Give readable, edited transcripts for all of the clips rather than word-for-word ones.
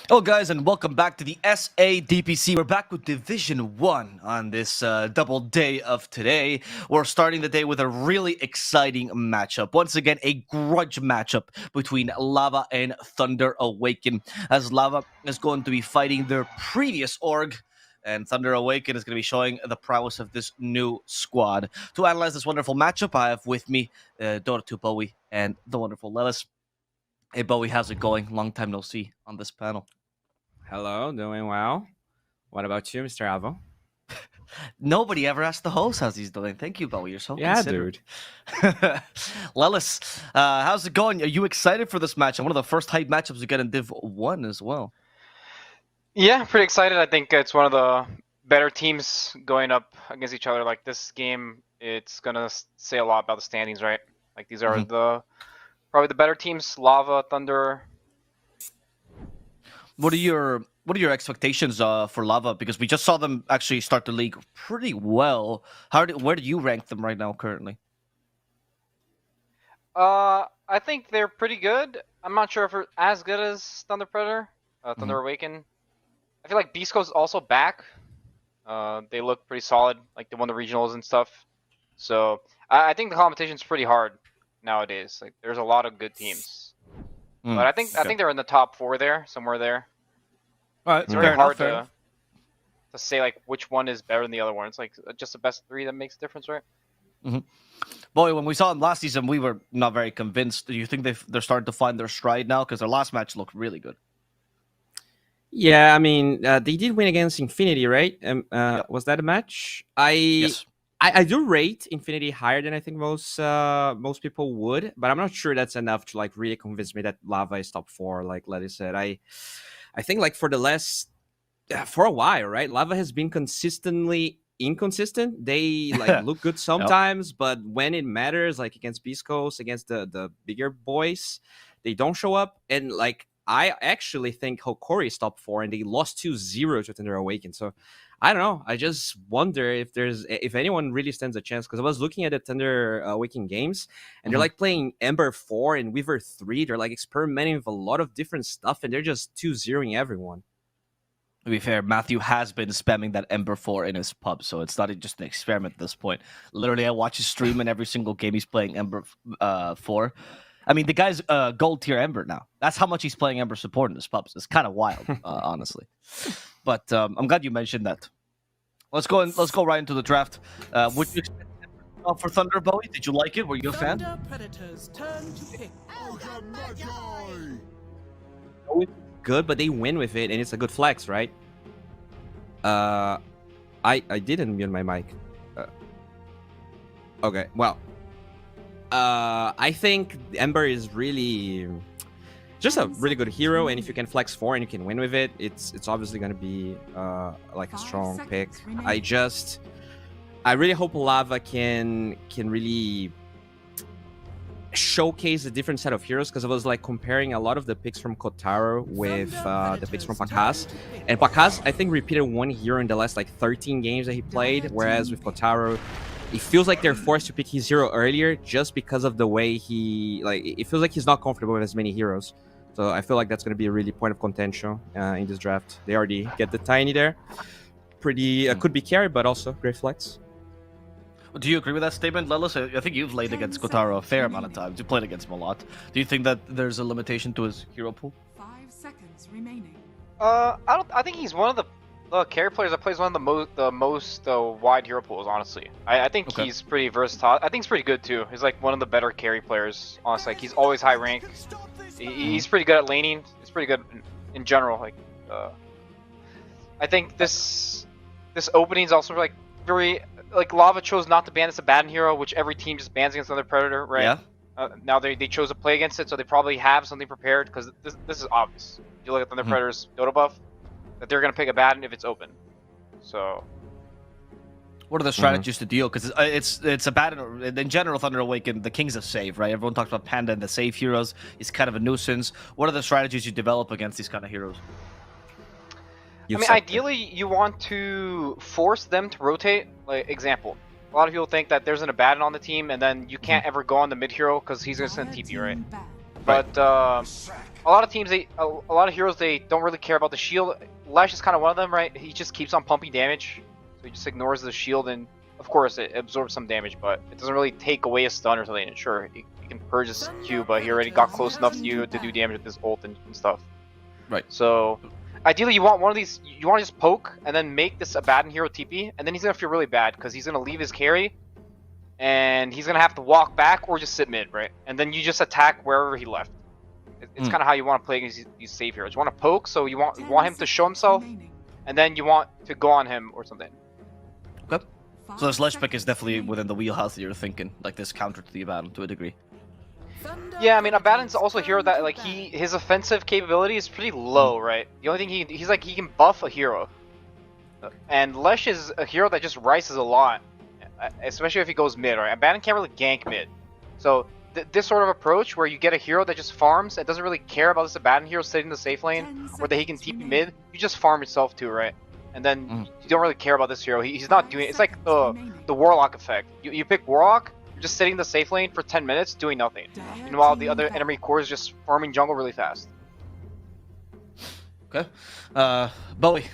Hello guys and welcome back to the DPC. We're back with Division 1 on this double day of today. We're starting the day with a really exciting matchup. Once again, a grudge matchup between Lava and Thunder Awaken, as Lava is going to be fighting their previous org, and Thunder Awaken is going to be showing the prowess of this new squad. To analyze this wonderful matchup, I have with me Dortu Bowie and the wonderful Lelis. Hey Bowie, how's it going? Long time no see on this panel. Hello, doing well. What about you, Mr. Avo? Nobody ever asked the host how's he's doing. Thank you, Bowie. You're so considerate. Dude. Lelis, how's it going? Are you excited for this match? And one of the first hype matchups we get in Div 1 as well. Yeah, pretty excited. I think it's one of the better teams going up against each other. Like this game, it's gonna say a lot about the standings, right? Like these are probably the better teams: Lava, Thunder. What are your expectations for Lava? Because we just saw them actually start the league pretty well. Where do you rank them right now currently? I think they're pretty good. I'm not sure if they're as good as Thunder Predator, Thunder Awaken. I feel like Beast Coast is also back. They look pretty solid, like they won the regionals and stuff. So I think the competition's pretty hard nowadays. Like there's a lot of good teams. But I think they're in the top 4 there, somewhere there. All right, it's very hard to say like which one is better than the other one. It's like just the best 3 that makes a difference, right? Boy, when we saw them last season, we were not very convinced. Do you think they're starting to find their stride now? Because their last match looked really good. Yeah, I mean, they did win against Infinity, right? Yep. Was that a match? Yes. I do rate Infinity higher than I think most people would, but I'm not sure that's enough to like really convince me that Lava is top 4. Like Letty said, I think like for a while, right? Lava has been consistently inconsistent. They like look good sometimes, but when it matters, like against Beast Coast, against the bigger boys, they don't show up. And like I actually think Hokori is top 4, and they lost 2-0 to Thunder Awaken. So I don't know. I just wonder if anyone really stands a chance, because I was looking at the Thunder Awaken games, and they're like playing Ember 4 and Weaver 3. They're like experimenting with a lot of different stuff, and they're just 2-0ing everyone. To be fair, Matthew has been spamming that Ember 4 in his pub, so it's not just an experiment at this point. Literally, I watch his stream, and every single game he's playing Ember 4. I mean, the guy's gold tier Ember now. That's how much he's playing Ember support in his pubs. It's kind of wild, honestly. But I'm glad you mentioned that. Let's go right into the draft. Would you expect Ember for Thunder, Bowie? Did you like it? Were you a fan? Predators turn to pick. Good, but they win with it, and it's a good flex, right? I didn't mute my mic. Okay, well, I think Ember is really just a really good hero, and if you can flex 4 and you can win with it, it's obviously gonna be like a strong pick. I really hope Lava can really showcase a different set of heroes, because I was like comparing a lot of the picks from Kotaro with the picks from Pakaz, and Pakaz I think repeated 1 hero in the last like 13 games that he played, whereas with Kotaro it feels like they're forced to pick his hero earlier just because of the way it feels like he's not comfortable with as many heroes. So I feel like that's going to be a really point of contention in this draft. They already get the Tiny there. Pretty could be carry, but also great flex. Do you agree with that statement, Lelis? I think you've played against Kotaro a fair amount of times. You played against him a lot. Do you think that there's a limitation to his hero pool? 5 seconds remaining. I think he's one of the carry players that plays one of the most wide hero pools. Honestly, I think he's pretty versatile. I think he's pretty good too. He's like one of the better carry players. Honestly, like he's always high rank. He's pretty good at laning. He's pretty good in general. Like, I think this opening is also like very like Lava chose not to ban this Abaddon hero, which every team just bans against another Predator, right? Yeah. Now they chose to play against it, so they probably have something prepared, because this is obvious. If you look at the Predator's Dota buff, that they're gonna pick Abaddon if it's open. So, what are the strategies to deal? Because it's Abaddon in general. Thunder Awaken, the kings of save, right? Everyone talks about Panda and the save heroes. It's kind of a nuisance. What are the strategies you develop against these kind of heroes? I mean, ideally, you want to force them to rotate. Like, example, a lot of people think that there's an Abaddon on the team, and then you can't ever go on the mid hero because he's gonna send TP, right? But a lot of teams, a lot of heroes, they don't really care about the shield. Lesh is kind of one of them, right? He just keeps on pumping damage, so he just ignores the shield, and of course it absorbs some damage, but it doesn't really take away a stun or something. And sure, he can purge his Q, but he already got close enough to you to do damage with his ult and stuff. Right. So ideally, you want one of these. You want to just poke and then make this Abaddon hero TP, and then he's gonna feel really bad because he's gonna leave his carry, and he's gonna have to walk back or just sit mid, right? And then you just attack wherever he left. It's kind of how you want to play against these safe heroes. You want to poke, so you want him to show himself, and then you want to go on him or something. Okay. So this Lesh pick is definitely within the wheelhouse that you're thinking, like this counter to the Abaddon to a degree. Yeah, I mean, Abaddon's also a hero that, like, his offensive capability is pretty low, right? The only thing he can buff a hero. And Lesh is a hero that just rises a lot, especially if he goes mid, right? Abaddon can't really gank mid. So this sort of approach where you get a hero that just farms and doesn't really care about this Abaddon hero sitting in the safe lane, or that he can TP mid, you just farm yourself too, right? And then you don't really care about this hero. He's not doing it. It's like the Warlock effect. You pick Warlock, you're just sitting in the safe lane for 10 minutes doing nothing. Meanwhile, the other enemy core is just farming jungle really fast. Okay. Bowie,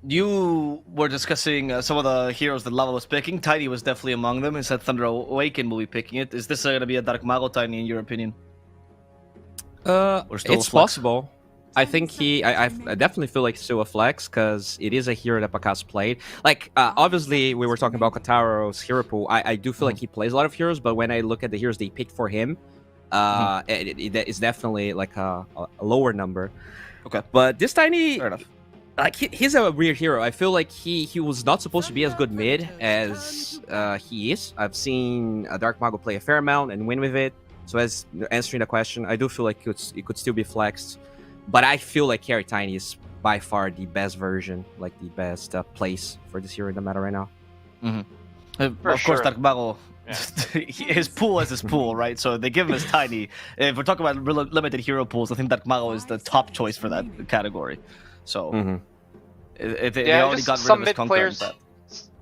you were discussing some of the heroes that Lava was picking. Tiny was definitely among them. He said Thunder Awaken will be picking it. Is this going to be a Dark Mago, Tiny, in your opinion? Or still It's a flex? possible. I think I definitely feel like still a flex because it is a hero that Bakas played. Like, obviously, we were talking about Kataro's hero pool. I do feel like he plays a lot of heroes, but when I look at the heroes they picked for him, it's definitely like a lower number. Okay. But this Tiny, Fair enough. like, he's a weird hero. I feel like he was not supposed to be as good mid as he is. I've seen a Dark Mago play a fair amount and win with it. So as answering the question, I do feel like it could still be flexed. But I feel like Carry Tiny is by far the best version, like the best place for this hero in the meta right now. Of course, Dark Mago, his pool is his pool, right? So they give him his Tiny. If we're talking about limited hero pools, I think Dark Mago is the top choice for that category. So if they already got rid of his Conqueror.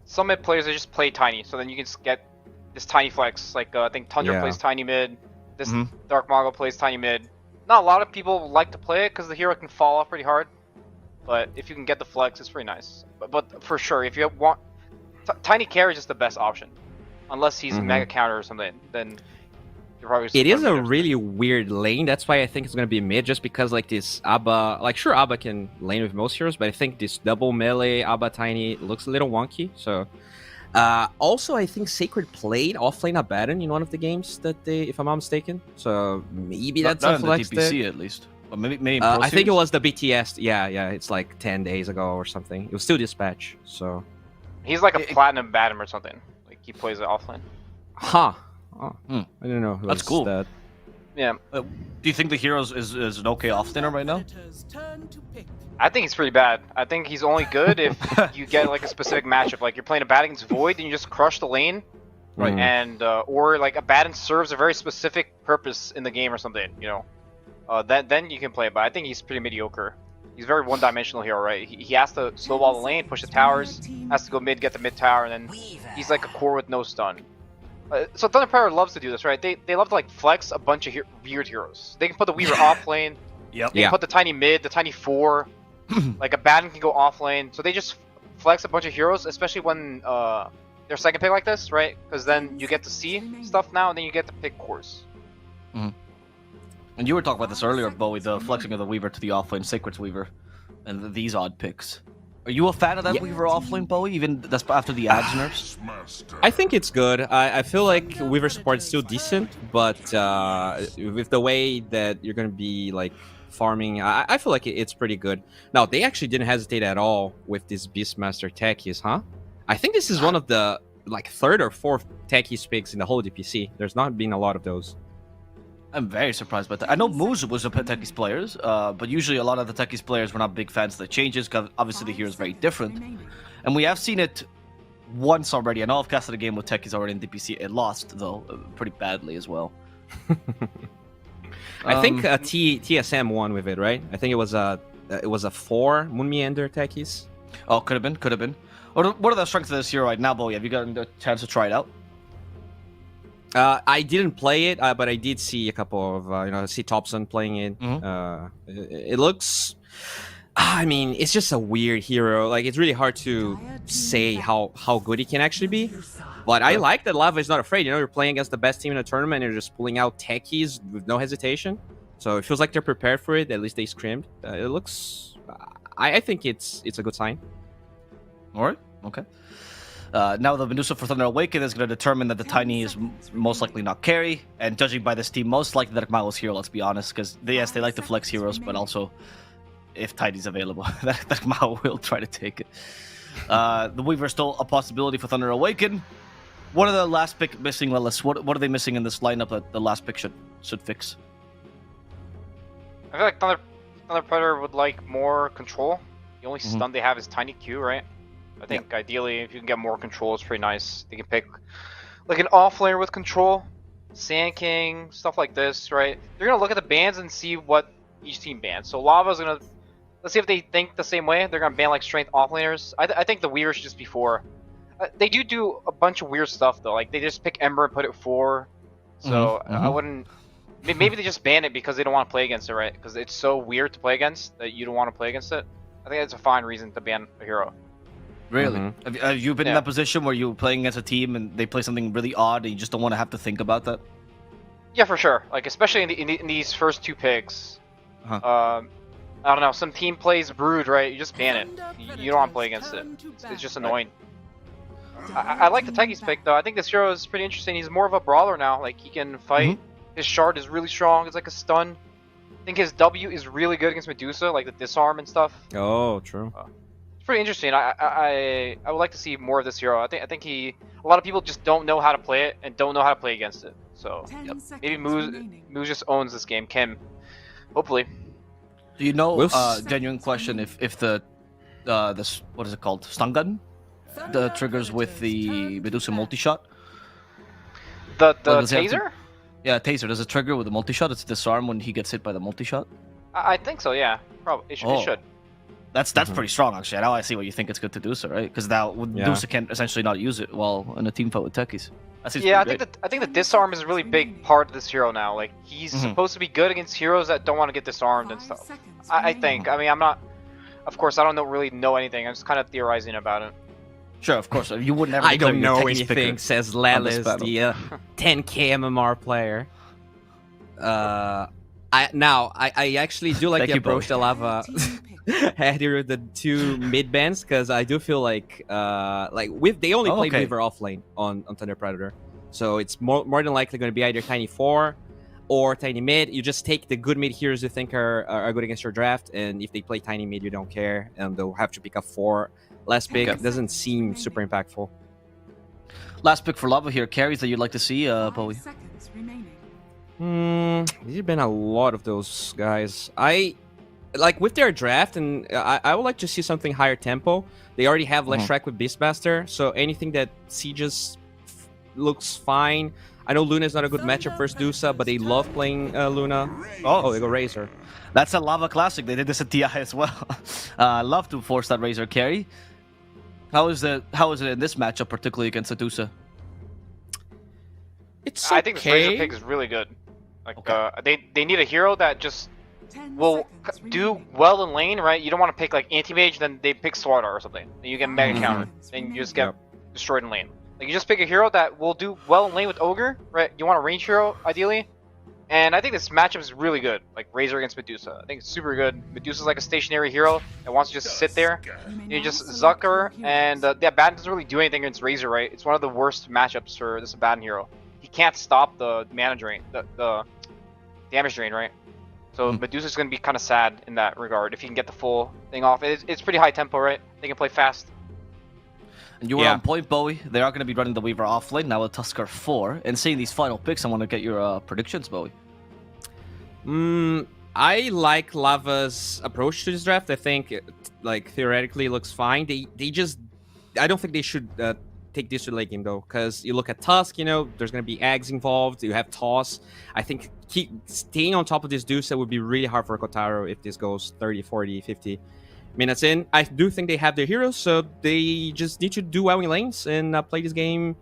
Some mid players, they just play Tiny, so then you can just get this Tiny flex. Like, I think Tundra plays Tiny mid, this Dark Mago plays Tiny mid. Not a lot of people like to play it because the hero can fall off pretty hard, but if you can get the flex, it's pretty nice. But for sure, if you want, Tiny Carry is just the best option, unless he's Mega Counter or something. Then you're probably. It is a really weird lane. That's why I think it's gonna be mid, just because like this Abba, like sure Abba can lane with most heroes, but I think this double melee Abba Tiny looks a little wonky. So. Also, I think Sacred played offlane Abaddon in one of the games that they, if I'm not mistaken. So maybe that's not a flex in the DPC at least. Or maybe in I think it was the BTS. Yeah, it's like 10 days ago or something. It was still Dispatch. So he's like a platinum Abaddon or something. Like he plays it offlane. Huh. Oh, I don't know. That's cool. That. Yeah. Do you think the hero is an okay offlaner right now? I think he's pretty bad. I think he's only good if you get like a specific matchup. Like you're playing Abaddon against Void and you just crush the lane. Right. And or like Abaddon serves a very specific purpose in the game or something, you know. Then you can play it, but I think he's pretty mediocre. He's a very one-dimensional hero, right? He has to snowball the lane, push the towers, has to go mid, get the mid tower, and then he's like a core with no stun. So Thunder Power loves to do this, right? They love to like flex a bunch of weird heroes. They can put the Weaver off lane. They can put the Tiny mid, the Tiny 4. Like Abaddon can go off lane. So they just flex a bunch of heroes, especially when they're second pick like this, right? Because then you get to see stuff now, and then you get to pick cores. And you were talking about this earlier, Bowie, the flexing of the Weaver to the offlane Sacred's Weaver, and these odd picks. Are you a fan of that Weaver offlane, Bowie, even after the ads nerfs? I think it's good. I feel like Weaver support is still decent, but with the way that you're going to be like farming, I feel like it's pretty good. Now, they actually didn't hesitate at all with this Beastmaster techies, huh? I think this is one of the like third or fourth techies picks in the whole DPC. There's not been a lot of those. I'm very surprised by that. I know Moose was a techies players, but usually a lot of the techies players were not big fans of the changes, because obviously the hero is very different. And we have seen it once already. I know I've casted a game with techies already in DPC. It lost, though, pretty badly as well. I think TSM won with it, right? I think it was a 4 Moon Meander techies. Oh, could have been. What are the strengths of this hero right now, Bowie? Have you gotten the chance to try it out? I didn't play it, but I did see a couple of see Thompson playing it. It looks. I mean, it's just a weird hero. Like, it's really hard to say how good he can actually be. But I like that Lava is not afraid. You know, you're playing against the best team in a tournament, and you're just pulling out techies with no hesitation. So it feels like they're prepared for it. At least they scrimmed. It looks. I think it's a good sign. All right. Okay. Now the Medusa for Thunder Awaken is going to determine that the Tiny is most likely not carry, and judging by this team, most likely that Mao is hero. Let's be honest, because yes, they like to flex heroes, but also if Tiny's available, that Mao will try to take it. The Weaver is still a possibility for Thunder Awaken. What are the last pick missing, Lilith? What are they missing in this lineup that the last pick should fix? I feel like Thunder Predator would like more control. The only stun they have is Tiny Q, right? I think ideally, if you can get more control, it's pretty nice. They can pick like an off laner with control, Sand King, stuff like this, right? They're gonna look at the bans and see what each team bans. So Lava's gonna, let's see if they think the same way. They're gonna ban like strength off laners. I think the Weaver should just be 4. They do a bunch of weird stuff though. Like they just pick Ember and put it 4. So I wouldn't. Maybe they just ban it because they don't want to play against it, right? Because it's so weird to play against that you don't want to play against it. I think it's a fine reason to ban a hero. Really? Have you been in that position where you're playing against a team and they play something really odd and you just don't want to have to think about that? Yeah, for sure. Like especially in these first 2 picks. I don't know. Some team plays Brood, right? You just ban it. You don't want to play against it. It's just annoying. I like the Techies pick though. I think this hero is pretty interesting. He's more of a brawler now. Like he can fight. His shard is really strong. It's like a stun. I think his W is really good against Medusa, like the disarm and stuff. Oh, true. It's pretty interesting. I would like to see more of this hero. I think a lot of people just don't know how to play it and don't know how to play against it. So maybe Moose just owns this game. Kim, hopefully. Do you know? Genuine question: if the this, what is it called? Stun gun, the triggers with the Medusa multi-shot. The taser. Yeah, taser. Does it trigger with the multi-shot? It's disarm when he gets hit by the multi-shot? I think so, yeah. Probably. It should. That's pretty strong, actually. Now I see why you think it's good to do so, right? Because now Medusa can essentially not use it while in a team fight with techies. Yeah, I think the disarm is a really big part of this hero now. Like, he's supposed to be good against heroes that don't want to get disarmed and stuff. I think. I mean, I'm not... Of course, I don't really know anything. I'm just kind of theorizing about it. Sure, of course. You would never. I don't know anything, says Lelis, the 10k MMR player. I actually do like the approach that Lava had here with the 2 mid bans, because I do feel like they only play Weaver off lane on Thunder Predator, so it's more than likely going to be either Tiny 4 or Tiny mid. You just take the good mid heroes you think are good against your draft, and if they play Tiny mid, you don't care, and they'll have to pick up 4. Last pick doesn't seem super impactful. Last pick for Lava here. Carries that you'd like to see, Bowie? There's been a lot of those guys. I like with their draft, and I would like to see something higher tempo. They already have less track with Beastmaster, so anything that sieges looks fine. I know Luna is not a good matchup versus Dusa, but they love playing Luna. Oh, they go Razor. That's a Lava classic. They did this at TI as well. Love to force that Razor carry. How is it in this matchup, particularly against Adusa? It's okay. I think this Razor pick is really good. Like they need a hero that just will do well in lane, right? You don't want to pick like anti-mage, then they pick Sword Art or something. Then you get mega counter, and you just get destroyed in lane. Like you just pick a hero that will do well in lane with Ogre, right? You want a range hero ideally. And I think this matchup is really good, like Razor against Medusa. I think it's super good. Medusa's like a stationary hero that wants to just sit there. You just Zuck her, and Abaddon doesn't really do anything against Razor, right? It's one of the worst matchups for this Abaddon hero. He can't stop the mana drain, the damage drain, right? So Medusa's going to be kind of sad in that regard if he can get the full thing off. It's pretty high tempo, right? They can play fast. And you were on point, Bowie. They are going to be running the Weaver off lane now with Tusker 4. And seeing these final picks, I want to get your predictions, Bowie. I like Lava's approach to this draft. I think, like, theoretically it looks fine. They just... I don't think they should take this to late game, though. Because you look at Tusk, you know, there's going to be Ags involved. You have Toss. I think staying on top of this Dusa would be really hard for Kotaro if this goes 30, 40, 50 minutes in. I do think they have their heroes, so they just need to do well in lanes and play this game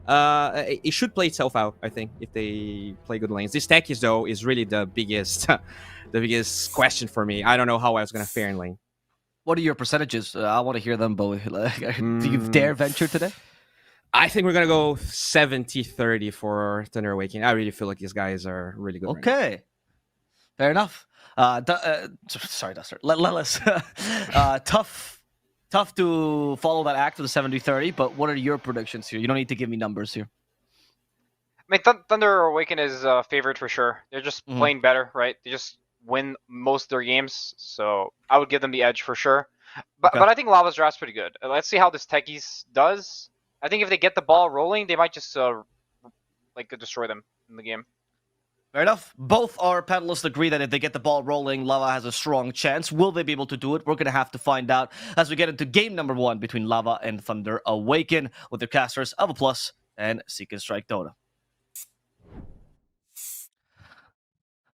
It should play itself out, I think, if they play good lanes. This Techies, though, is really the biggest the biggest question for me. I don't know how I was going to fare in lane. What are your percentages? I want to hear them both. Do you dare venture today? I think we're going to go 70-30 for Thunder Awakening. I really feel like these guys are really good. Okay. Fair enough. Sorry, Duster. Lelis. Tough to follow that act of the 70-30, but what are your predictions here? You don't need to give me numbers here. I mean, Thunder Awaken is favored for sure. They're just playing better, right? They just win most of their games, so I would give them the edge for sure. But I think Lava's draft's pretty good. Let's see how this Techies does. I think if they get the ball rolling, they might just destroy them in the game. Fair enough. Both our panelists agree that if they get the ball rolling, Lava has a strong chance. Will they be able to do it? We're going to have to find out as we get into game number 1 between Lava and Thunder Awaken with their casters of Epulze and SeekNStrike Dota.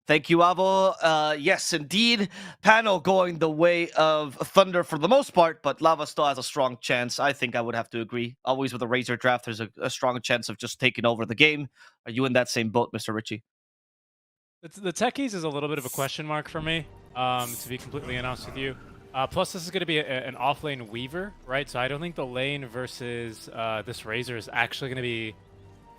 Thank you, Avo. Yes, indeed. Panel going the way of Thunder for the most part, but Lava still has a strong chance. I think I would have to agree. Always with a Razor draft, there's a strong chance of just taking over the game. Are you in that same boat, Mr. Ritchie? The Techies is a little bit of a question mark for me, to be completely honest with you. Plus, this is going to be an off-lane Weaver, right? So I don't think the lane versus this Razor is actually going to be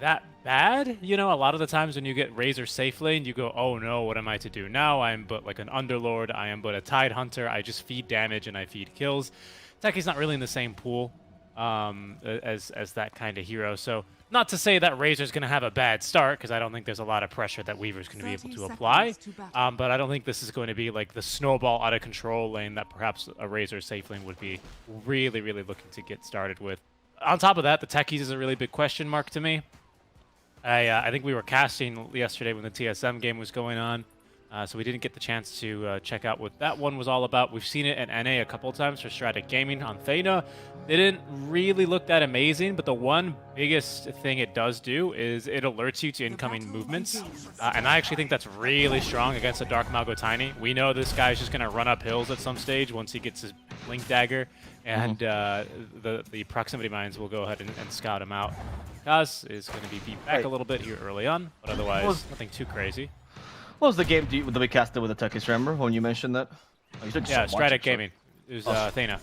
that bad. You know, a lot of the times when you get Razor safe lane, you go, oh no, what am I to do now? I am but like an Underlord, I am but a Tide Hunter, I just feed damage and I feed kills. Techie's not really in the same pool as that kind of hero. So not to say that Razor's going to have a bad start, because I don't think there's a lot of pressure that Weaver's going to be able to apply. But I don't think this is going to be like the snowball out of control lane that perhaps a Razor safe lane would be really, really looking to get started with. On top of that, the Techies is a really big question mark to me. I think we were casting yesterday when the TSM game was going on, so we didn't get the chance to check out what that one was all about. We've seen it at NA a couple times for Strategic Gaming on Thena. They didn't really look that amazing, but the one biggest thing it does do is it alerts you to incoming movements, and I actually think that's really strong against a Dark Malgo Tiny. We know this guy's just going to run up hills at some stage once he gets his Blink Dagger, and the proximity mines will go ahead and scout him out. Kaz is going to be beat back a little bit here early on, but otherwise nothing too crazy. What was the game that we casted with the Techies, remember, when you mentioned that? Oh, you yeah, Strategic Gaming. It was Thena.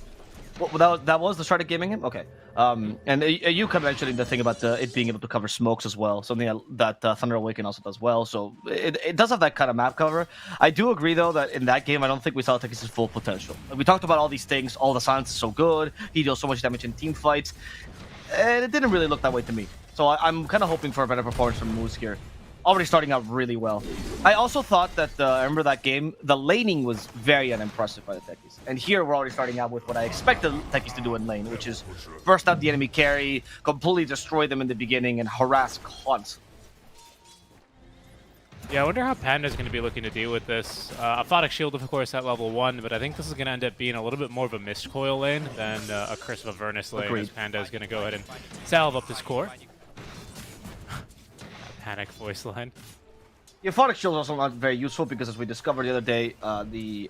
Well, that was the Strategic Gaming game? Okay. And you kept mentioning the thing about it being able to cover smokes as well, something that Thunder Awaken also does well, so it does have that kind of map cover. I do agree, though, that in that game, I don't think we saw Techies' full potential. Like, we talked about all these things, all the silence is so good, he deals so much damage in team fights, and it didn't really look that way to me. So I'm kind of hoping for a better performance from Moose here. Already starting out really well. I also thought that, I remember that game, the laning was very unimpressive by the Techies. And here we're already starting out with what I expected Techies to do in lane, which is burst out the enemy carry, completely destroy them in the beginning, and harass constantly. Yeah, I wonder how Panda's going to be looking to deal with this. Aphotic Shield, of course, at level 1, but I think this is going to end up being a little bit more of a Mist Coil lane than a Curse of Avernus lane, as Panda is going to go ahead and salve up his core. Panic voice line. The Aphotic Shield is also not very useful because, as we discovered the other day,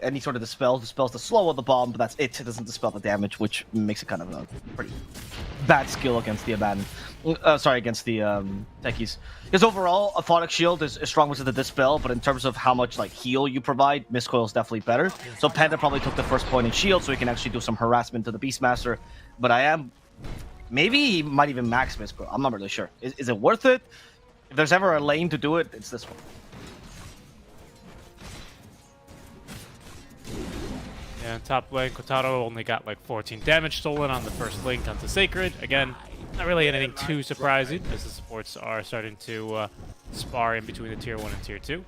any sort of dispels the slow of the bomb, but that's it. It doesn't dispel the damage, which makes it kind of a pretty bad skill against the against the Techies. Because overall, Aphotic Shield is strong with the dispel, but in terms of how much like heal you provide, Mist Coil is definitely better. So Panda probably took the first point in shield, so he can actually do some harassment to the Beastmaster. But maybe he might even max Mist Coil. I'm not really sure. Is it worth it? If there's ever a lane to do it, it's this one. Yeah, top lane, Kotaro only got like 14 damage stolen on the first link onto Sacred. Again, not really anything too surprising, as the supports are starting to spar in between the tier 1 and tier 2.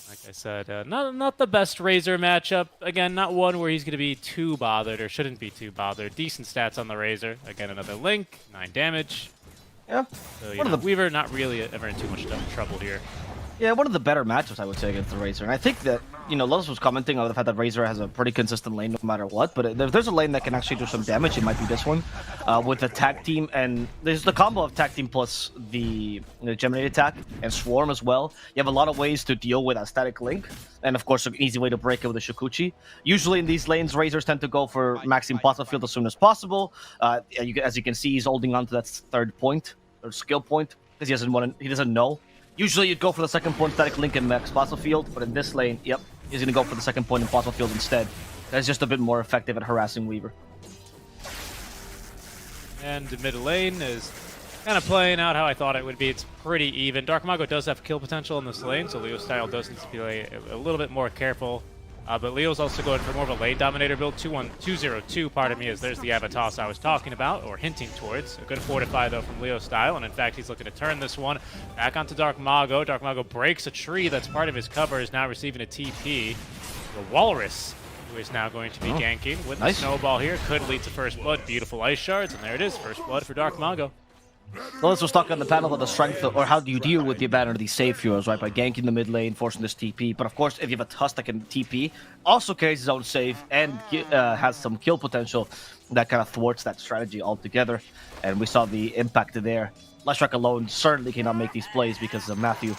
Like I said, not the best Razor matchup. Again, not one where he's going to be too bothered, or shouldn't be too bothered. Decent stats on the Razor. Again, another link, 9 damage. Yeah. So, Weaver not really ever in too much trouble here. Yeah, one of the better matchups, I would say, against the Razor. And I think that, Lotus was commenting on the fact that Razor has a pretty consistent lane no matter what, but if there's a lane that can actually do some damage, it might be this one. With the tag team, and there's the combo of tag team plus the Geminate attack and Swarm as well. You have a lot of ways to deal with a static link, and of course, an easy way to break it with a Shikuchi. Usually in these lanes, Razors tend to go for maxing Plasma Field as soon as possible. As you can see, he's holding on to that third point, or skill point, because he doesn't know. Usually you'd go for the second point static link and max Plasma Field, but in this lane, yep, he's gonna go for the second point and Plasma Field instead. That's just a bit more effective at harassing Weaver. And the mid lane is kind of playing out how I thought it would be. It's pretty even. Dark Mago does have kill potential in this lane, so Leo Style does need to be a little bit more careful. But Leo's also going for more of a lane dominator build. 2-1-2-0-2, pardon me, as there's the Avatos I was talking about, or hinting towards. A good fortify, though, from Leo Style, and in fact, he's looking to turn this one back onto Dark Mago. Dark Mago breaks a tree that's part of his cover, is now receiving a TP. The Walrus, who is now going to be ganking with the snowball here, could lead to first blood. Beautiful ice shards, and there it is, first blood for Dark Mago. Well, this was talking on the panel about the strength, or how do you deal with the abandon of these save heroes, right? By ganking the mid lane, forcing this TP. But of course, if you have a Tusk that can TP, also carries his own save, and has some kill potential, that kind of thwarts that strategy altogether. And we saw the impact there. Leshrac alone certainly cannot make these plays because Matthew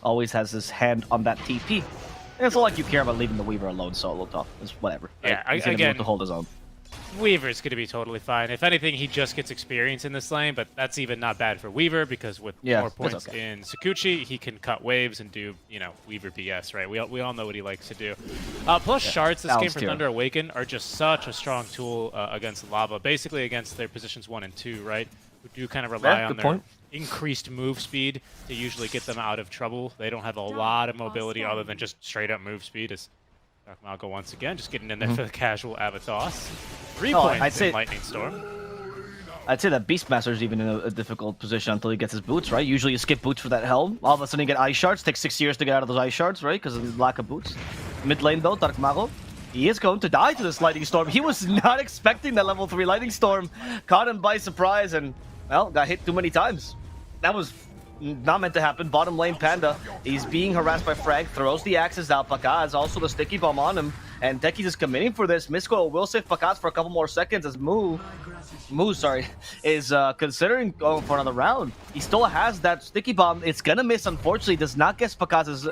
always has his hand on that TP. And it's not like you care about leaving the Weaver alone solo top. It's whatever. Yeah, right? He's gonna be able to hold his own. Weaver's going to be totally fine. If anything, he just gets experience in this lane, but that's even not bad for Weaver because with more points in Sakuchi, he can cut waves and do, Weaver BS, right? We all know what he likes to do. Plus, shards this game for Thunder Awaken are just such a strong tool against Lava, basically against their positions 1 and 2, right? Who do kind of rely on their increased move speed to usually get them out of trouble. They don't have a lot of mobility other than just straight up move speed. As Dark Mago once again, just getting in there for the casual Avatos. 3 points in Lightning Storm. I'd say that Beastmaster's even in a difficult position until he gets his boots, right? Usually you skip boots for that helm. All of a sudden you get ice shards. Takes 6 years to get out of those ice shards, right? Because of the lack of boots. Mid lane though, Dark Mago, he is going to die to this Lightning Storm. He was not expecting that level 3 Lightning Storm. Caught him by surprise and, well, got hit too many times. That was not meant to happen. Bottom lane Panda, he's being harassed by Frag, throws the axes out. Pakaz also the sticky bomb on him, and Techies is committing for this. Misko will save Pakaz for a couple more seconds as Moo is considering going for another round. He still has that sticky bomb. It's gonna miss, unfortunately. Does not guess Pakaz's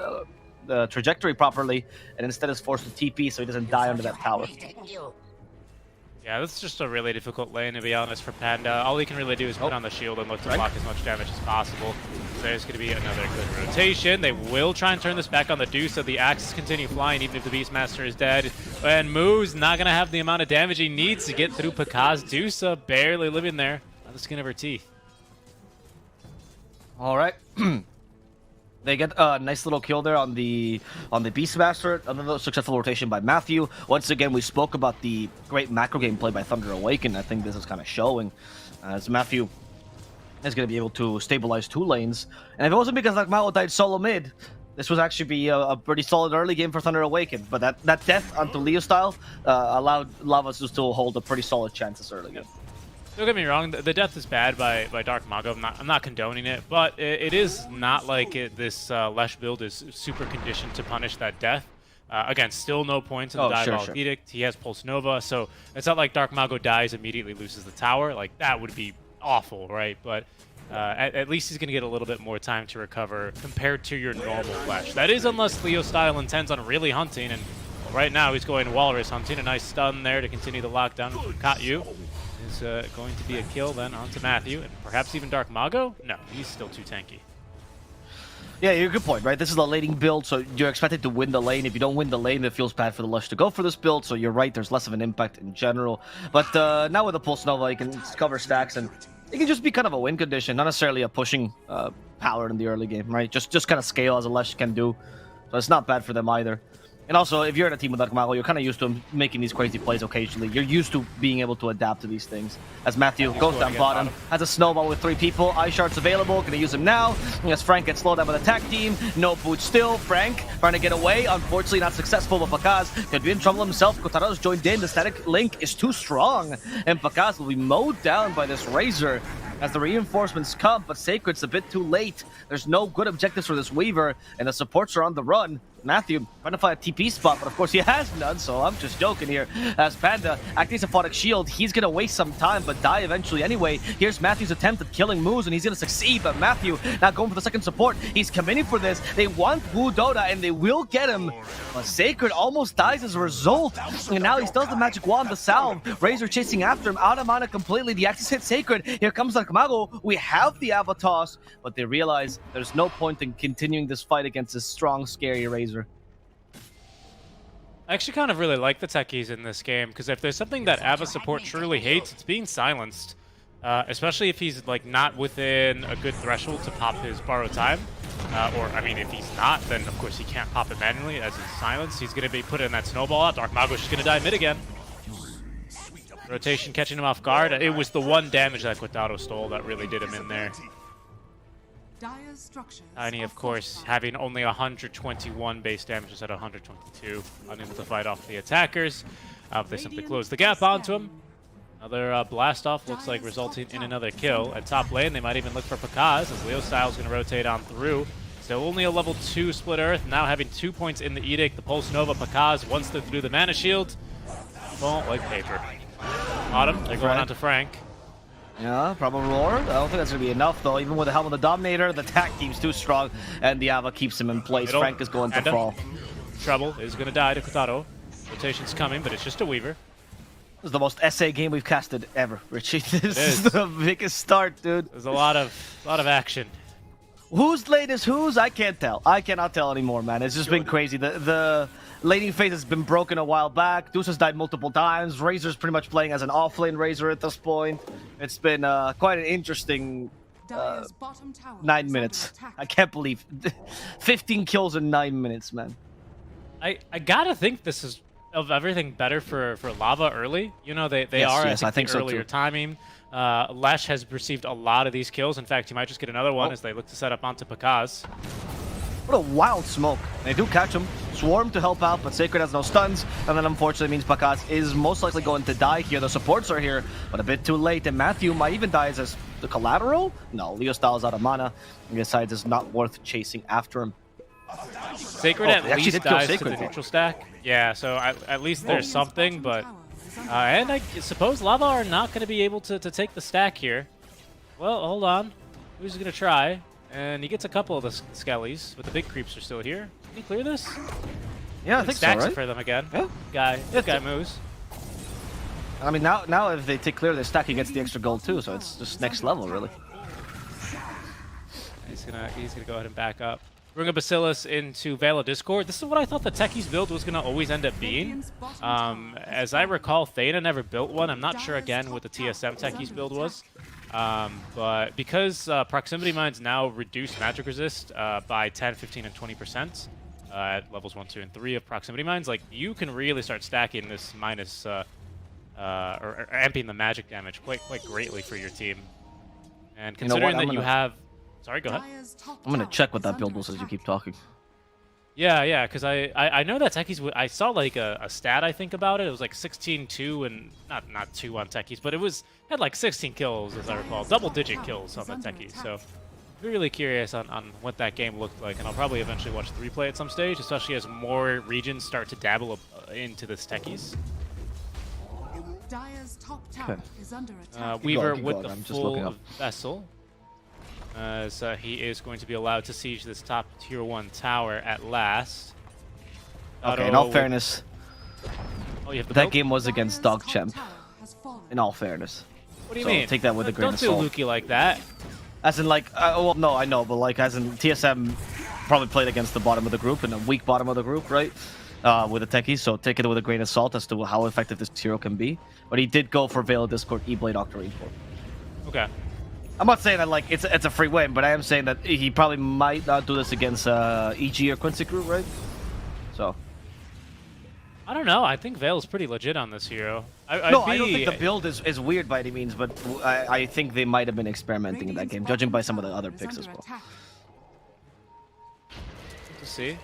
trajectory properly, and instead is forced to TP so he doesn't die under that tower. Yeah, this is just a really difficult lane, to be honest, for Panda. All he can really do is put on the shield and look to block as much damage as possible. So there's going to be another good rotation. They will try and turn this back on the Deuce, so the axes continue flying even if the Beastmaster is dead. And Moo's not going to have the amount of damage he needs to get through Pakaz. Deuce barely living there on the skin of her teeth. All right. They get a nice little kill there on the Beastmaster. Another successful rotation by Matthew. Once again, we spoke about the great macro game play by Thunder Awaken. I think this is kind of showing as Matthew is going to be able to stabilize 2 lanes. And if it wasn't because Mao died solo mid, this would actually be a pretty solid early game for Thunder Awaken. But that death onto Leo Style allowed Lava to still hold a pretty solid chance this early game. Don't get me wrong, the death is bad by Dark Mago. I'm not condoning it, but it is not like this Lesh build is super conditioned to punish that death. Again, still no points in the Diabolic Edict. He has Pulse Nova, so it's not like Dark Mago dies, immediately loses the tower. Like, that would be awful, right? But at least he's going to get a little bit more time to recover compared to your normal Flash. That is unless Leo Style intends on really hunting, and right now he's going Walrus hunting. A nice stun there to continue the lockdown. Caught you. Is going to be a kill then onto Matthew, and perhaps even Dark Mago? No, he's still too tanky. Yeah, you're a good point, right? This is a laning build, so you're expected to win the lane. If you don't win the lane, it feels bad for the Lush to go for this build, so you're right, there's less of an impact in general. But now with the Pulse Nova, you can cover stacks, and it can just be kind of a win condition, not necessarily a pushing power in the early game, right? Just kind of scale as a Lush can do, so it's not bad for them either. And also, if you're in a team with Dark Mago, you're kind of used to him making these crazy plays occasionally. You're used to being able to adapt to these things. As Matthew goes down bottom, has a snowball with 3 people. Ice Shards available, gonna use him now. As Frank gets slowed down by the attack team. No boots still. Frank trying to get away. Unfortunately, not successful, but Pakaz could be in trouble himself. Kotaro's joined in. The static link is too strong. And Pakaz will be mowed down by this Razor. as the reinforcements come, but Sacred's a bit too late. There's no good objectives for this Weaver, and the supports are on the run. Matthew trying to find a TP spot, but of course he has none, so I'm just joking here. As Panda activates a Photic Shield, he's gonna waste some time, but die eventually anyway. Here's Matthew's attempt at killing Moose, and he's gonna succeed, but Matthew not going for the second support. He's committing for this. They want Wu Dota, and they will get him, but Sacred almost dies as a result, and now he still has the Magic Wand, the Salve. Razor chasing after him, out of mana completely. The Axis hit Sacred. Here comes the Kamago. We have the Avatos, but they realize there's no point in continuing this fight against this strong, scary Razor. I actually kind of really like the techies in this game, because if there's something that Ava support truly hates, it's being silenced. Especially if he's like not within a good threshold to pop his borrow time. Or, I mean, if he's not, then of course he can't pop it manually as he's silenced. He's going to be put in that snowball out. Dark Mago's just going to die mid again. Rotation catching him off guard. It was the one damage that Quintado stole that really did him in there. Tiny, of course, having only 121 base damage instead of 122. Unable to fight off the attackers. They simply close the gap onto him. Another blast off looks like resulting in another kill. At top lane, they might even look for Pakaz as Leo Style's going to rotate on through. Still only a level 2 Split Earth, now having 2 points in the Edict. The Pulse Nova Pakaz once they're through the Mana Shield. Won't like paper. Autumn, they're going on to Frank. Yeah, probably Roar. I don't think that's going to be enough, though. Even with the help of the Dominator, the attack team's too strong, and the Ava keeps him in place. Middle. Frank is going to Panda. fall. Trouble is going to die to Quintado. Rotation's coming, but it's just a Weaver. This is the most SA game we've casted ever, Richie. This is. is the biggest start, dude. There's a lot of action. Whose lane is whose? I can't tell. I cannot tell anymore, man. It's just been crazy. The laning phase has been broken a while back. Deuce has died multiple times. Razor's pretty much playing as an off-lane Razor at this point. It's been quite an interesting 9 minutes. I can't believe 15 kills in 9 minutes, man. I gotta think this is of everything better for Lava early. You know, they Yes, are yes, I I think the so earlier too. timing. Lesh has received a lot of these kills. In fact, he might just get another one as they look to set up onto Pakaz. What a wild smoke. They do catch him. Swarm to help out, but Sacred has no stuns. And that unfortunately means Pakaz is most likely going to die here. The supports are here, but a bit too late. And Matthew might even die as the collateral? No, Leo Style's out of mana. And decides it's not worth chasing after him. Sacred they at actually least did kill dies to Sacred, the though. neutral stack. Yeah, so at least there's something, but... and I suppose Lava are not going to be able to take the stack here. Well, hold on. Who's going to try? And he gets a couple of the skellies, but the big creeps are still here. Can he clear this? Yeah, I think so, Stacks right? it for them again. Yeah. This guy moves. I mean, now if they take clear of their stack, he gets the extra gold too, so it's just next level, really. He's gonna go ahead and back up. Bring a Bacillus into Veil of Discord. This is what I thought the Techies build was gonna always end up being. As I recall, Theta never built one. I'm not sure again what the TSM Techies build was. But because proximity mines now reduce magic resist by 10, 15, and 20% at levels 1, 2, and 3 of proximity mines, like you can really start stacking this minus or amping the magic damage quite greatly for your team. And considering that you have, sorry, go ahead. I'm gonna check what that build was as you keep talking. Yeah, because I know that Techies, I saw like a stat I think about it. It was like 16-2 and not 2 on Techies, but had like 16 kills as I recall, double-digit kills on the Techies. So I'm really curious on what that game looked like, and I'll probably eventually watch the replay at some stage, especially as more regions start to dabble into this Techies. Weaver with the full vessel. As he is going to be allowed to siege this top tier 1 tower at last. Okay, in all fairness, you have the that build? game was against Dogchamp. In all fairness. What do you So mean? take that with a grain Don't of do salt. Luki like that. As in, like, well, no, I know, but like, as in TSM probably played against the bottom of the group and a weak bottom of the group, right? With the Techies, so take it with a grain of salt as to how effective this hero can be. But he did go for Veil of Discord, E-Blade, Octarine for. Okay. I'm not saying that like it's a free win, but I am saying that he probably might not do this against EG or Quincy Crew, right? So. I don't know. I think Veil's pretty legit on this hero. I don't think the build is weird by any means, but I think they might have been experimenting in that game, judging by some of the other picks as well. To see.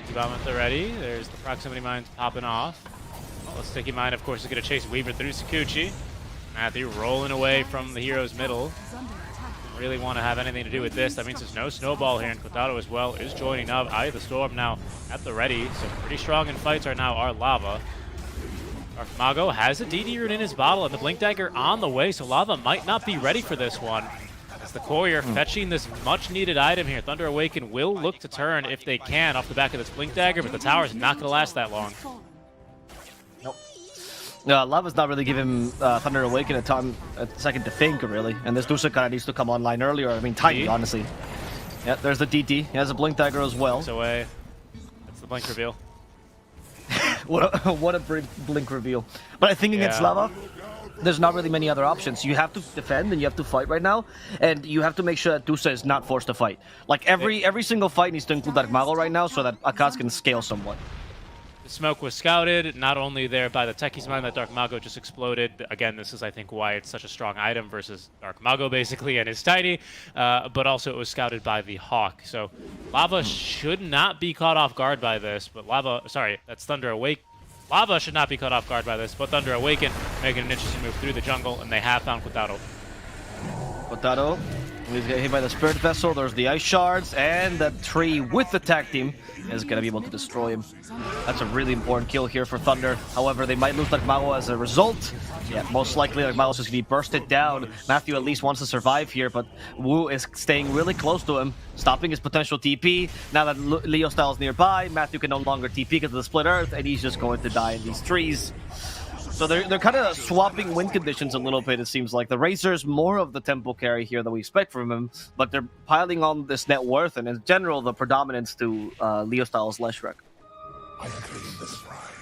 Development already. There's the proximity mines popping off. Well, the sticky mine, of course, is going to chase Weaver through Sakuchi. Matthew rolling away from the hero's middle. Really want to have anything to do with this. That means there's no snowball here, and Kotaro as well is joining up. Eye of the Storm now at the ready, so pretty strong in fights right now are Lava. Dark Mago has a DD rune in his bottle, and the Blink Dagger on the way, so Lava might not be ready for this one. As the Courier fetching this much-needed item here, Thunder Awaken will look to turn if they can off the back of this Blink Dagger, but the tower's not going to last that long. Nope. Lava's not really giving Thunder Awaken a second to think, really. And this Dusa kind of needs to come online earlier. I mean, tiny, honestly. Yeah, there's the DT. He has a Blink Dagger as well. It's away. That's the Blink reveal. what a Blink reveal. But I think against Lava, there's not really many other options. You have to defend and you have to fight right now, and you have to make sure that Dusa is not forced to fight. Like every single fight needs to include Dark Mago right now so that Akaz can scale somewhat. The smoke was scouted, not only there by the Techie's mind that Dark Mago just exploded. Again, this is, I think, why it's such a strong item versus Dark Mago, basically, and his Tiny. But also it was scouted by the Hawk. So Lava should not be caught off guard by this, but that's Thunder Awake. Lava should not be caught off guard by this, but Thunder Awaken making an interesting move through the jungle, and they have found Kotaro. Kotaro, he's getting hit by the Spirit Vessel. There's the Ice Shards, and the tree with the tag team is going to be able to destroy him. That's a really important kill here for Thunder. However, they might lose Dark Mago as a result. Yeah, most likely Dark Mago is just going to be bursted down. Matthew at least wants to survive here, but Wu is staying really close to him, stopping his potential TP. Now that Leo Style is nearby, Matthew can no longer TP because of the Split Earth, and he's just going to die in these trees. So they're kind of swapping win conditions a little bit, it seems like. The Razor's more of the tempo carry here than we expect from him, but they're piling on this net worth and in general the predominance to Leo Style's Leshrac.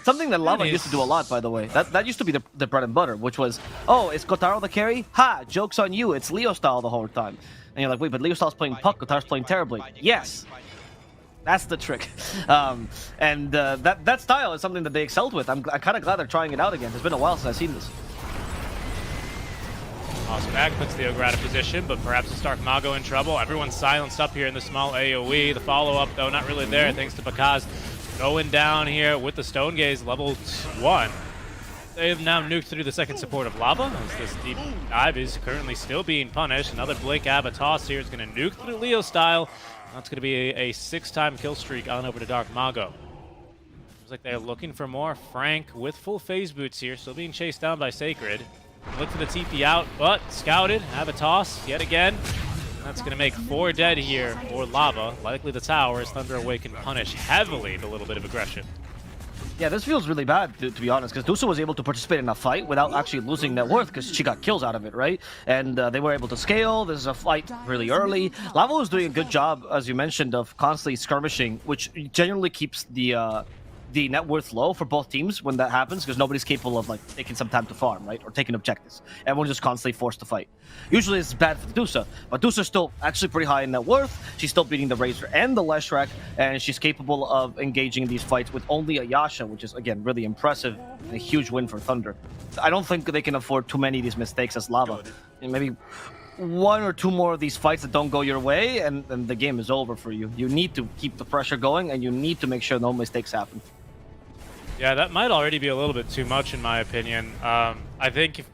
Something that Lava used to do a lot, by the way. That used to be the bread and butter, which was, oh, is Kotaro the carry? Ha! Joke's on you, it's Leo Style the whole time. And you're like, wait, but Leo Style's playing puck, Kotaro's playing terribly. Yes! That's the trick. That style is something that they excelled with. I'm kind of glad they're trying it out again. It's been a while since I've seen this. Osmag puts the Ogre out of position, but perhaps it's Dark Mago in trouble. Everyone's silenced up here in the small AoE. The follow-up, though, not really there, thanks to Bakaz going down here with the Stone Gaze, level 1. They have now nuked through the second support of Lava, as this deep dive is currently still being punished. Another Blink Abatos here is going to nuke through Leo Style. That's going to be a 6-time kill streak on over to Dark Mago. Seems like they're looking for more. Frank with full phase boots here, still being chased down by Sacred. Look for the TP out, but scouted. Abatos yet again. That's going to make 4 dead here for Lava. Likely the tower as Thunder Awaken punish heavily the little bit of aggression. Yeah, this feels really bad, to be honest, because Dusa was able to participate in a fight without actually losing net worth, because she got kills out of it, right? And they were able to scale. This is a fight really early. Lava was doing a good job, as you mentioned, of constantly skirmishing, which generally keeps the net worth low for both teams when that happens, because nobody's capable of like taking some time to farm, right? Or taking objectives. Everyone's just constantly forced to fight. Usually it's bad for Dusa, but Dusa's still actually pretty high in net worth. She's still beating the Razor and the Leshrac, and she's capable of engaging in these fights with only a Yasha, which is, again, really impressive and a huge win for Thunder. I don't think they can afford too many of these mistakes as Lava. And maybe 1 or 2 more of these fights that don't go your way, and the game is over for you. You need to keep the pressure going, and you need to make sure no mistakes happen. Yeah, that might already be a little bit too much, in my opinion. I think if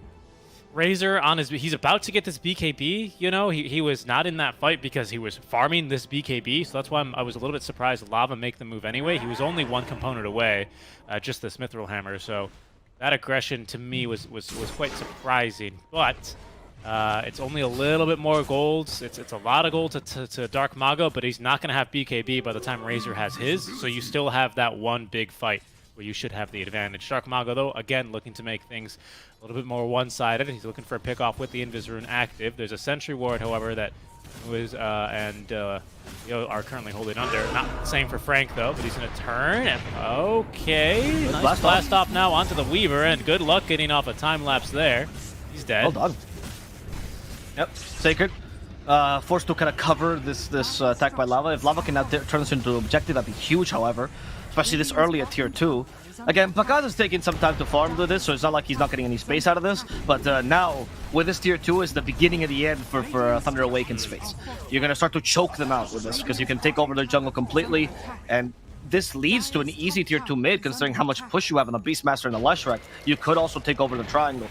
Razor he's about to get this BKB, you know, he was not in that fight because he was farming this BKB, so that's why I was a little bit surprised Lava make the move anyway. He was only 1 component away, just the Mithril Hammer, so that aggression to me was quite surprising, but it's only a little bit more gold. It's a lot of gold to Dark Mago, but he's not going to have BKB by the time Razor has his, so you still have that one big fight where you should have the advantage. Dark Mago, though, again, looking to make things a little bit more one-sided. He's looking for a pick-off with the Invis Rune active. There's a Sentry Ward, however, that was are currently holding under. Not the same for Frank, though, but he's going to turn. Okay. Nice blast off now onto the Weaver, and good luck getting off a time-lapse there. He's dead. Well done. Yep, Sacred. Forced to kind of cover this attack by Lava. If Lava can now turn this into an objective, that'd be huge, however. Especially this early at tier 2. Again, Bakaz is taking some time to farm with this, so it's not like he's not getting any space out of this. But now, with this tier 2, is the beginning of the end for Thunder Awaken space. You're going to start to choke them out with this, because you can take over their jungle completely. And this leads to an easy tier 2 mid, considering how much push you have on the Beastmaster and the Leshrac. You could also take over the triangle.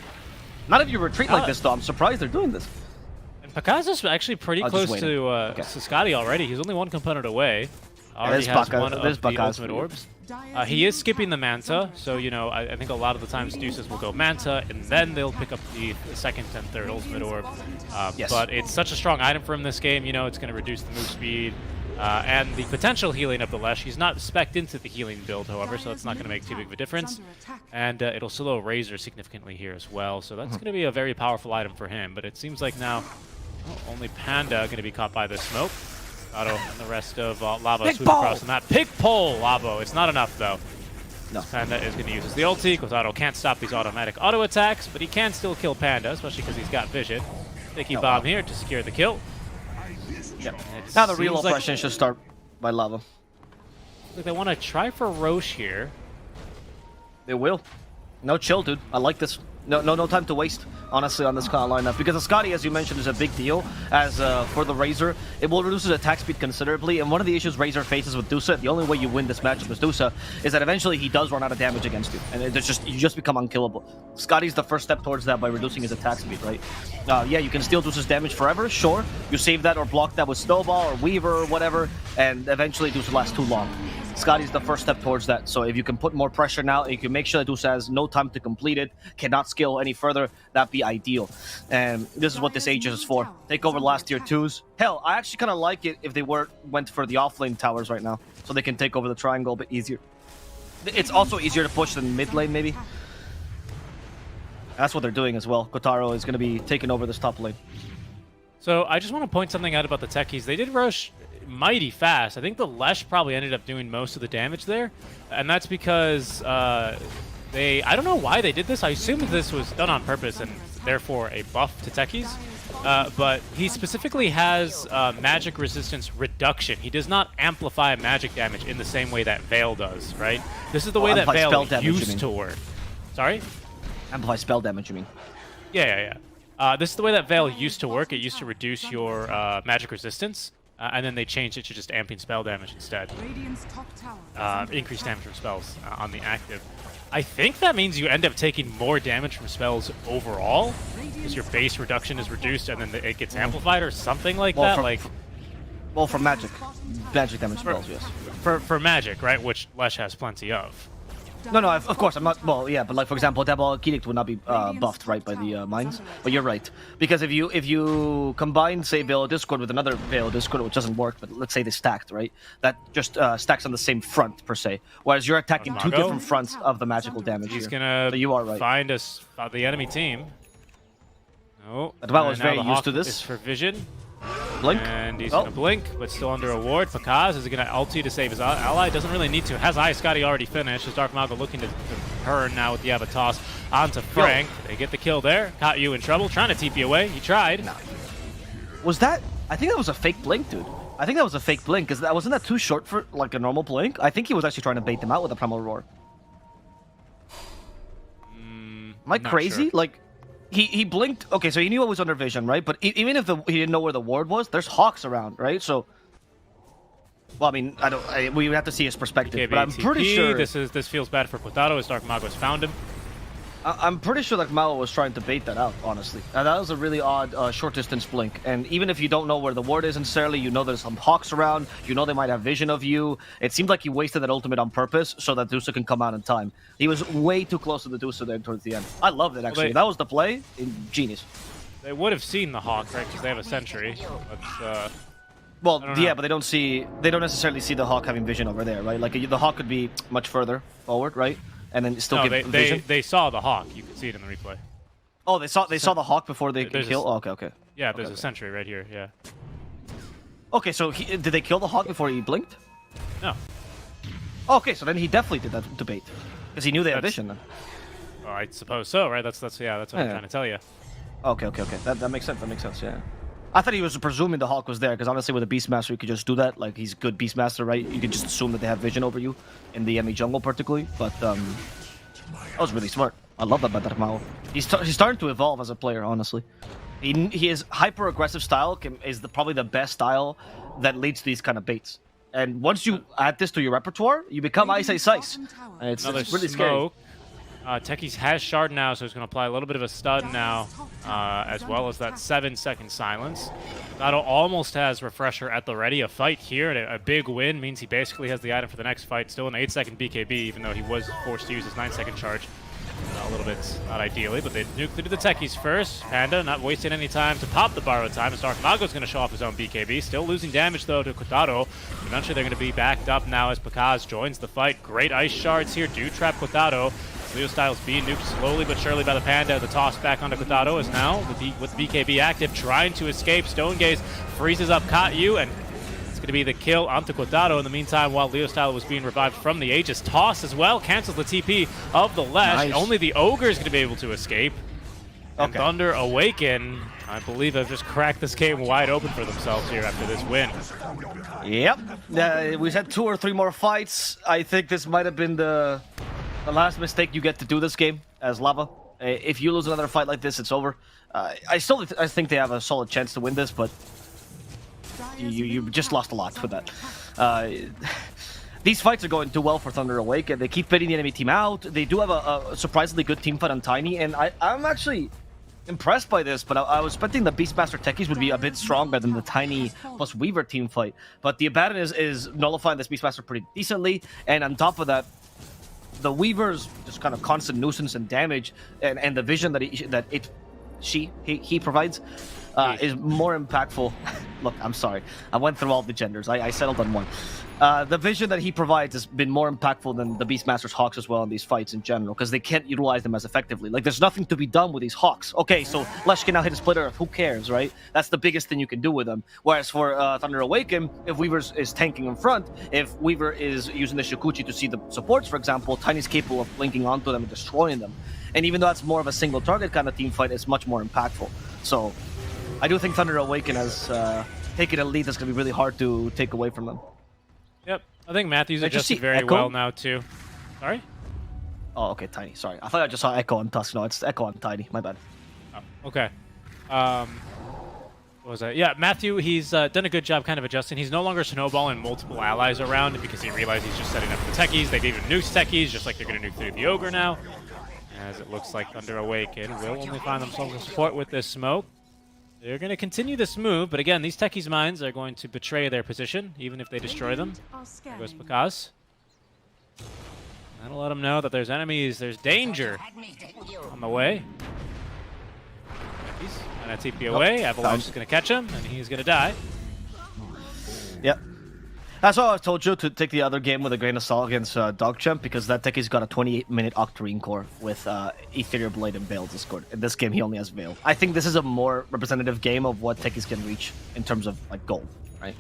Not if you retreat like this, though. I'm surprised they're doing this. And Pakaz is actually pretty I'll just close wait. to Scotty already. He's only one component away. Already there's has Pakaz- one of there's the Pakaz ultimate for you. orbs. He is skipping the Manta, so, you know, I think a lot of the times Deuces will go Manta, and then they'll pick up the second and third ultimate orb. Yes. But it's such a strong item for him this game, you know, it's going to reduce the move speed. And the potential healing of the Lesh. He's not spec'd into the healing build, however, so it's not going to make too big of a difference. And it'll slow Razor significantly here as well, so that's going to be a very powerful item for him. But it seems like now only Panda going to be caught by the smoke. Otto and the rest of Lava swoop across the map. Pick pole, Lavo. It's not enough, though. No. Panda is going to use his ulti, because Otto can't stop these automatic auto attacks, but he can still kill Panda, especially because he's got vision. Sticky bomb here to secure the kill. Yep. Now the real oppression should start by Lava. Like they want to try for Roche here. They will. No chill, dude. I like this. No time to waste, honestly, on this kind of lineup. Because the Scotty, as you mentioned, is a big deal. As for the Razor, it will reduce his attack speed considerably. And one of the issues Razor faces with Dusa, the only way you win this matchup with Dusa, is that eventually he does run out of damage against you. And you just become unkillable. Scotty's the first step towards that by reducing his attack speed, right? Yeah, you can steal Dusa's damage forever, sure. You save that or block that with Snowball or Weaver or whatever, and eventually Dusa lasts too long. Scotty's the first step towards that. So if you can put more pressure now, you can make sure that Dusa has no time to complete it, cannot scale any further, that'd be ideal. And this is what this Aegis is for. Take over the last tier 2s. Hell, I actually kind of like it if they went for the offlane towers right now, so they can take over the triangle a bit easier. It's also easier to push than mid lane, maybe. That's what they're doing as well. Kotaro is going to be taking over this top lane. So I just want to point something out about the techies. They did rush mighty fast. I think the Lesh probably ended up doing most of the damage there, and that's because I don't know why they did this. I assume this was done on purpose and therefore a buff to techies, but he specifically has magic resistance reduction. He does not amplify magic damage in the same way that Veil does, right? This is the way that Veil used to work. Sorry? Amplify spell damage, you mean? Yeah. This is the way that Veil used to work. It used to reduce your magic resistance, and then they changed it to just amping spell damage instead. Increased damage from spells on the active. I think that means you end up taking more damage from spells overall, because your base reduction is reduced and then it gets amplified or something like that. Well, from magic damage spells, yes. For magic, right? Which Lesh has plenty of. No, of course, I'm not, well, yeah, but like, for example, Diabolic Edict would not be buffed, right, by the mines, but you're right, because if you combine, say, Veil Discord with another Veil Discord, which doesn't work, but let's say they stacked, right, that just stacks on the same front, per se, whereas you're attacking two different fronts of the magical damage. He's here. gonna So you are right. find us the enemy team. No, Diabolic is very the used Hawk to this. is for vision. Blink. And he's gonna blink, but still under a ward. Pakaz is gonna ulti to save his ally. Doesn't really need to. Has Ice Scotty already finished. His Dark Mago looking to turn now with the Avatos onto Frank. They get the kill there. Caught you in trouble. Trying to TP away. He tried. No. Was that? I think that was a fake blink, dude. I think that was a fake blink, because wasn't that too short for like a normal blink? I think he was actually trying to bait them out with a Primal Roar. Am I crazy? Sure. Like, he blinked. Okay, so he knew it was under vision, right? But even if he didn't know where the ward was, there's Hawks around, right? So, well, I mean, we would have to see his perspective, but I'm pretty sure this feels bad for Kotaro. His Dark Mago has found him. I'm pretty sure that Mao was trying to bait that out, honestly. That was a really odd short distance blink. And even if you don't know where the ward is necessarily, you know there's some Hawks around, you know they might have vision of you. It seemed like he wasted that ultimate on purpose so that Dusa can come out in time. He was way too close to the Dusa there towards the end. I loved it, actually. That was the play. Genius. They would have seen the Hawk, right? Because they have a sentry. But, well, yeah, but they don't necessarily see the Hawk having vision over there, right? Like, the Hawk could be much further forward, right? And then still give vision. They saw the Hawk. You can see it in the replay. Oh, they saw the Hawk before they could kill? Oh, okay. Yeah, there's a sentry right here, yeah. Okay, so did they kill the Hawk before he blinked? No. Okay, so then he definitely did that debate. Because he knew they had vision then. Well, I suppose so, right? That's what I'm trying to tell you. Okay. That makes sense, yeah. I thought he was presuming the Hawk was there, because honestly with a Beastmaster you could just do that. Like, he's good Beastmaster, right? You could just assume that they have vision over you, in the enemy jungle particularly. But that was really smart. I love that about Mao. He's starting to evolve as a player, honestly. His hyper-aggressive style is probably the best style that leads to these kind of baits. And once you add this to your repertoire, you become Ice. And it's really scary. Techies has Shard now, so he's going to apply a little bit of a stun now, as well as that 7-second silence. Quadrado almost has Refresher at the ready. A fight here, and a big win means he basically has the item for the next fight. Still an 8-second BKB, even though he was forced to use his 9-second charge. A little bit, not ideally, but they nuked through the Techies first. Panda not wasting any time to pop the borrowed time, as Dark Mago's going to show off his own BKB. Still losing damage, though, to Quadrado. Eventually, they're going to be backed up now as Pakaz joins the fight. Great ice shards here do trap Quadrado. Leo Styles being nuked slowly but surely by the Panda. The toss back onto Quadrado is now, with BKB active, trying to escape. Stone Gaze freezes up Katyu, and it's going to be the kill onto Quadrado in the meantime, while Leo Style was being revived from the Aegis. Toss as well, cancels the TP of the Lesh. Nice. Only the Ogre is going to be able to escape. And Thunder Awaken, I believe, have just cracked this game wide open for themselves here after this win. Yep. We had 2 or 3 more fights. I think this might have been the last mistake you get to do this game as Lava. If you lose another fight like this, it's over. I think they have a solid chance to win this, but you just lost a lot with that. These fights are going too well for Thunder Awaken. They keep fitting the enemy team out. They do have a surprisingly good team fight on Tiny, and I'm actually impressed by this, but I was expecting the Beastmaster Techies would be a bit stronger than the Tiny plus Weaver team fight. But the Abaddon is nullifying this Beastmaster pretty decently, and on top of that, the Weaver's just kind of constant nuisance and damage, and the vision that he provides is more impactful. Look, I'm sorry. I went through all the genders. I settled on one. The vision that he provides has been more impactful than the Beastmaster's Hawks as well in these fights in general, because they can't utilize them as effectively. Like, there's nothing to be done with these Hawks. Okay, so Lesh can now hit a splitter. Who cares, right? That's the biggest thing you can do with them. Whereas for Thunder Awaken, if Weaver is tanking in front, if Weaver is using the Shikuchi to see the supports, for example, Tiny's capable of linking onto them and destroying them. And even though that's more of a single target kind of team fight, it's much more impactful. So I do think Thunder Awaken has taken a lead that's going to be really hard to take away from them. Yep, I think Matthews adjusted very well now too. Sorry? Oh, okay, Tiny. Sorry, I thought I just saw Echo on Tusk. No, it's Echo on Tiny. My bad. Oh, okay. What was that? Yeah, Matthew, he's done a good job kind of adjusting. He's no longer snowballing multiple allies around because he realized he's just setting up the Techies. They've even nuked Techies, just like they're going to nuke through the Ogre now. As it looks like Thunder Awaken will only find themselves in support with this smoke. They're going to continue this move, but again, these Techies' mines are going to betray their position, even if they destroy them. There goes Pakaz. That'll let them know that there's enemies, there's danger on the way. He's going to TP away, Avalanche is going to catch him, and he's going to die. Yep. That's why I told you to take the other game with a grain of salt against Dogchamp, because that Techie's got a 28-minute Octarine core with Ethereal Blade and Veil Discord. In this game, he only has Veil. I think this is a more representative game of what Techies can reach in terms of like gold, right?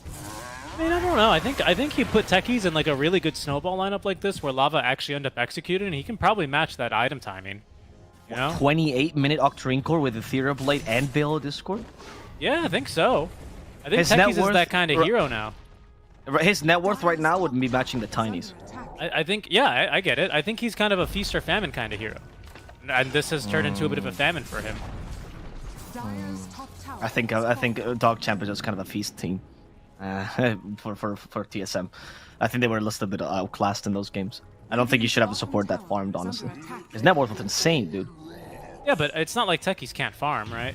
I mean, I don't know. I think he put Techies in like a really good snowball lineup like this, where Lava actually end up executing, and he can probably match that item timing. You know? 28-minute Octarine core with Ethereal Blade and Veil Discord? Yeah, I think so. I think Techies is that kind of hero now. His net worth right now would be matching the Tinies. I think, yeah, I get it. I think he's kind of a feast or famine kind of hero. And this has turned into a bit of a famine for him. I think Dogchamp is just kind of a feast team for TSM. I think they were listed a bit outclassed in those games. I don't think you should have a support that farmed, honestly. His net worth was insane, dude. Yeah, but it's not like Techies can't farm, right?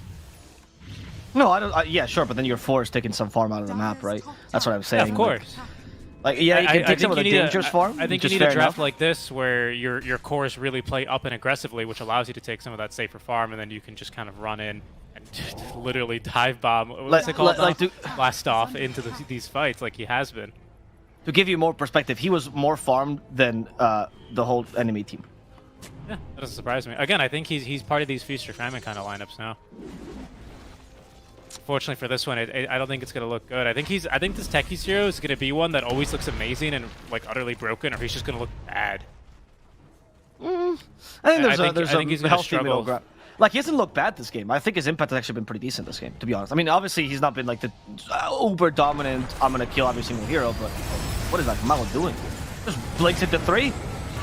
No, I don't. Yeah, sure, but then you're forced taking some farm out of the map, right? That's what I'm saying. Yeah, of course. Like, yeah, you can take some of the dangerous farm. I think you need a draft like this where your cores really play up and aggressively, which allows you to take some of that safer farm, and then you can just kind of run in and just literally dive bomb. What's it called? Blast off into these fights like he has been. To give you more perspective, he was more farmed than the whole enemy team. Yeah, that doesn't surprise me. Again, I think he's part of these feast or famine kind of lineups now. Fortunately for this one, I don't think it's gonna look good. I think this Techies hero is gonna be one that always looks amazing and like utterly broken, or he's just gonna look bad. I think there's a healthy middle ground. Like, he hasn't looked bad this game. I think his impact has actually been pretty decent this game, to be honest. I mean, obviously he's not been like the uber dominant, I'm gonna kill every single hero, but what is that Malo doing? Just blinks into 3,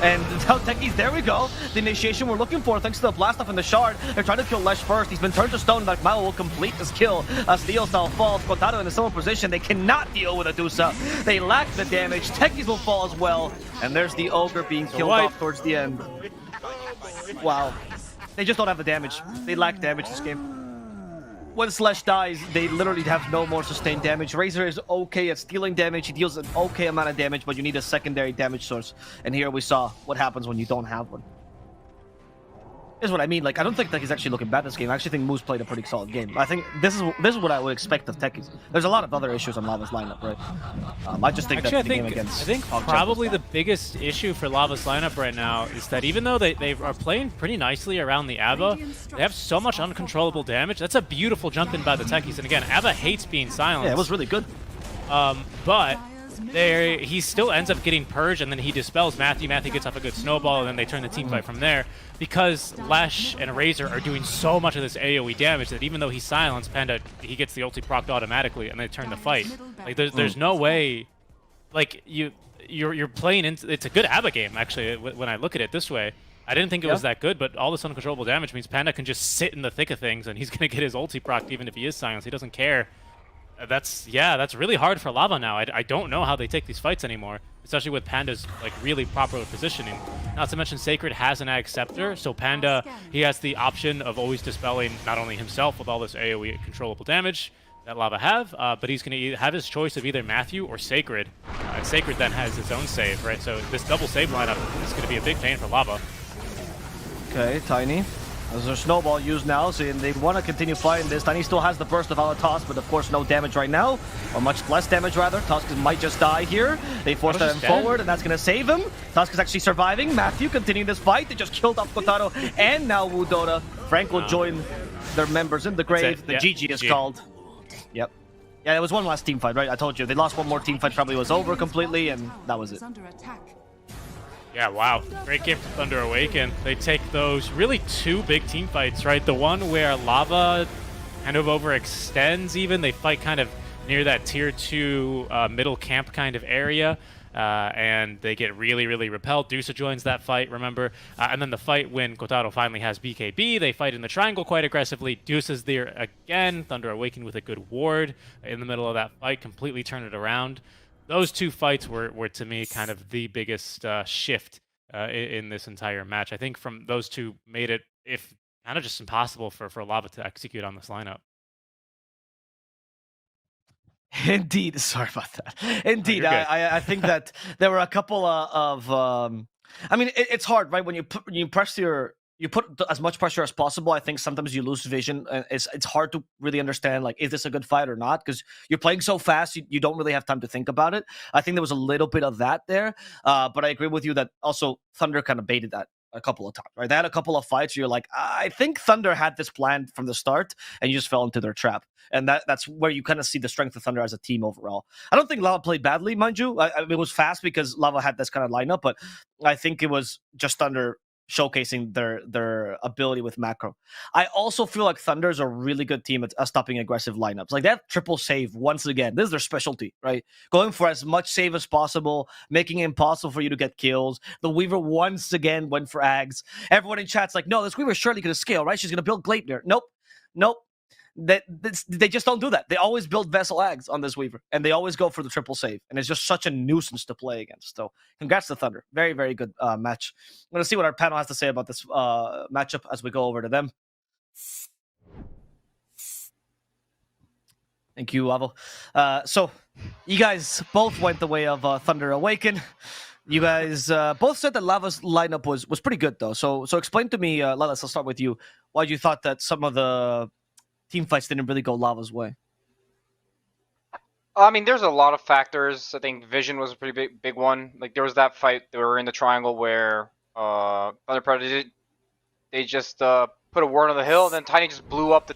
And now Techies, there we go. The initiation we're looking for, thanks to the blast off in the shard. They're trying to kill Lesh first. He's been turned to stone. Like Mao will complete this kill. Steel style falls. Kotaro in a similar position. They cannot deal with Adusa. They lack the damage. Techies will fall as well. And there's the Ogre being killed off towards the end. Wow. They just don't have the damage. They lack damage this game. When Slash dies, they literally have no more sustained damage. Razor is okay at stealing damage. He deals an okay amount of damage, but you need a secondary damage source. And here we saw what happens when you don't have one. This is what I mean. Like, I don't think Techies actually looking bad this game. I actually think Moose played a pretty solid game. I think this is what I would expect of Techies. There's a lot of other issues on Lava's lineup, right? I just think actually, that the game against I think Hogjack probably was the biggest issue for Lava's lineup right now is that even though they are playing pretty nicely around the ABBA, they have so much uncontrollable damage. That's a beautiful jump in by the Techies. And again, ABBA hates being silenced. Yeah, it was really good. But he still ends up getting purged, and then he dispels Matthew. Matthew gets off a good snowball, and then they turn the team fight from there. Because Lesh and Razor are doing so much of this AoE damage that even though he's silenced, Panda, he gets the ulti procced automatically, and they turn the fight. Like there's no way, like you're playing into. It's a good ABBA game actually. When I look at it this way, I didn't think it was that good, but all this uncontrollable damage means Panda can just sit in the thick of things, and he's gonna get his ulti procced even if he is silenced. He doesn't care. That's really hard for Lava now. I don't know how they take these fights anymore, especially with Panda's like really proper positioning. Not to mention Sacred has an Ag Scepter, so Panda, he has the option of always dispelling not only himself with all this AoE controllable damage that Lava have, but he's going to have his choice of either Matthew or Sacred. And Sacred then has his own save, right? So this double save lineup is going to be a big pain for Lava. Okay, Tiny. There's a snowball used now, so they want to continue fighting this. Tiny still has the burst of Alatos, but of course no damage right now, or much less damage rather. Tusk might just die here. They force him forward, and that's going to save him. Tusk is actually surviving. Matthew continuing this fight. They just killed off Kotaro and now Wudora. Frank will join their members in the grave. The GG is called. Yep. Yeah, it was one last team fight, right? I told you. They lost one more team fight, probably was over completely, and that was it. Yeah, wow. Great game for Thunder Awaken. They take those really two big team fights, right? The one where Lava kind of overextends even. They fight kind of near that tier 2 middle camp kind of area. And they get really, really repelled. Dusa joins that fight, remember? And then the fight when Kotaro finally has BKB, they fight in the triangle quite aggressively. Dusa's there again. Thunder Awaken with a good ward in the middle of that fight, completely turn it around. Those two fights were to me kind of the biggest shift in this entire match. I think from those two made it kind of just impossible for Lava to execute on this lineup. Indeed, sorry about that. Indeed, I think that there were a couple of I mean, it's hard, right? When you put as much pressure as possible. I think sometimes you lose vision. It's hard to really understand, like, is this a good fight or not? Because you're playing so fast, you don't really have time to think about it. I think there was a little bit of that there. But I agree with you that also Thunder kind of baited that a couple of times, right? They had a couple of fights where you're like, I think Thunder had this planned from the start, and you just fell into their trap. And that's where you kind of see the strength of Thunder as a team overall. I don't think Lava played badly, mind you. It was fast because Lava had this kind of lineup, but I think it was just Thunder showcasing their ability with macro. I also feel like Thunder's a really good team at stopping aggressive lineups. Like that triple save once again. This is their specialty, right? Going for as much save as possible, making it impossible for you to get kills. The Weaver once again went for Ags. Everyone in chat's like, no, this Weaver surely going to scale, right? She's going to build Gleipnir. Nope. They just don't do that. They always build Vessel Ags on this Weaver, and they always go for the triple save, and it's just such a nuisance to play against. So congrats to Thunder. Very, very good match. I'm going to see what our panel has to say about this matchup as we go over to them. Thank you, Avo. So you guys both went the way of Thunder Awaken. You guys both said that Lava's lineup was pretty good, though. So explain to me, Lelis, I'll start with you, why you thought that some of the team fights didn't really go Lava's way. I mean, there's a lot of factors. I think vision was a pretty big one. Like there was that fight they were in the triangle where Thunder Predator they just put a ward on the hill, and then Tiny just blew up the